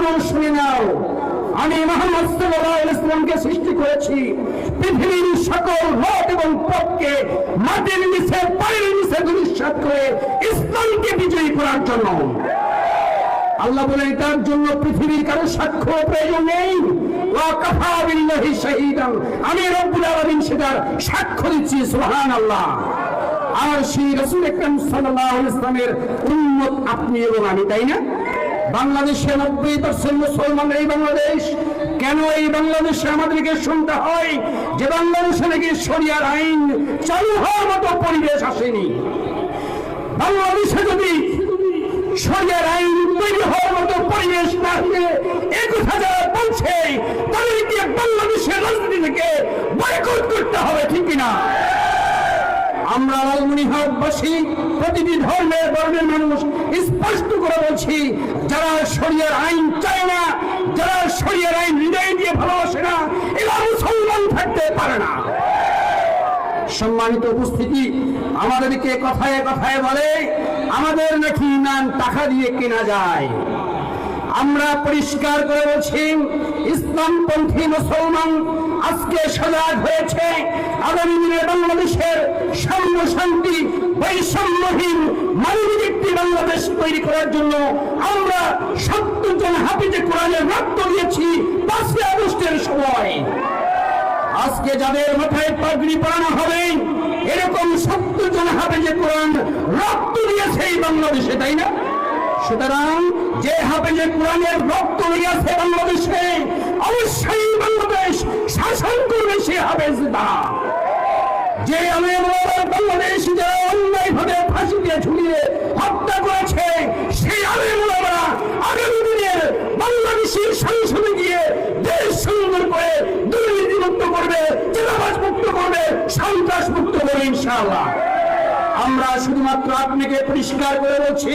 মানুষ শুনে নাও, আমি মুহাম্মদ সাল্লাল্লাহু আলাইহি ওয়াসাল্লামকে সৃষ্টি করেছি পৃথিবীর সকল রদ এবং পথকে মাটির নিচে পায়ের নিচে ধূলিসাৎ করে ইসলামকে বিজয়ী করার জন্য। আল্লাহ বলেন তার জন্য পৃথিবীর কারো সাক্ষ্য প্রয়োজন নেই। ওয়া কাফা বিল্লাহি শাহীদান, আমি রব্বুল আলামিন সেটার সাক্ষ্য দিচ্ছি। সুবহানাল্লাহ। আর সেই রাসূল আকরাম সাল্লাল্লাহু আলাইহি ওয়াসাল্লামের উম্মত আপনি এবং আমি, তাই না? বাংলাদেশে 90% মুসলমান এই বাংলাদেশ। কেন এই বাংলাদেশে আমাদেরকে শুনতে হয় যে বাংলাদেশে নাকি শরিয়ার আইন চালু হওয়ার মতো পরিবেশ আসেনি? বাংলাদেশে যদি শরিয়ার আইন তৈরি হওয়ার মতো পরিবেশ না হলে এই কথা যারা বলছে তাদেরকে বাংলাদেশের রাজনীতি থেকে বয়কট করতে হবে, ঠিক কিনা? আমরা লালমনিরহাটবাসী প্রতিটি ধর্মের বর্ণের মানুষ স্পষ্ট করে বলছি, যারা শরিয়ার আইন চায় না, যারা শরিয়ার আইন হৃদয় দিয়ে ভালোবাসে না, এরা মুসলমান থাকতে পারে না। সম্মানিত উপস্থিতি, আমাদেরকে কথায় কথায় বলে আমাদের নাকি ইমান টাকা দিয়ে কেনা যায়। আমরা পরিষ্কার করে বলছি, ইসলামপন্থী মুসলমান আজকে সজাগ হয়েছে। আগামী দিনে বাংলাদেশের সাম্য শান্তি বৈষম্যহীন মানবিক একটি বাংলাদেশ তৈরি করার জন্য আমরা 70 জন হাফিজে কোরআনের রক্ত দিয়েছি 5 আগস্টের সময়। আজকে যাদের মাথায় পাগড়ি পরানো হবে এরকম 70 জন হাফেজে কোরআন রক্ত দিয়েছে এই বাংলাদেশে, তাই না? সুতরাং যে হাফেজে কোরআনের রক্ত দিয়েছে বাংলাদেশে, অবশ্যই বাংলাদেশ শাসন করবে সে হাফেজ দ্বারা। যে বাংলাদেশ যারা অন্যায়ভাবে ফাঁসি দিয়ে ঝুলিয়ে হত্যা করেছে সেই আলেমরা আগামী দিনের বাংলাদেশের সংসদে গিয়ে দেশ সুন্দর করে দুর্নীতি মুক্ত করবে, চাঁদাবাজ মুক্ত করবে, সন্ত্রাস মুক্ত করবে ইনশাআল্লাহ। আমরা শুধুমাত্র আপনাকে পরিষ্কার করে বলছি,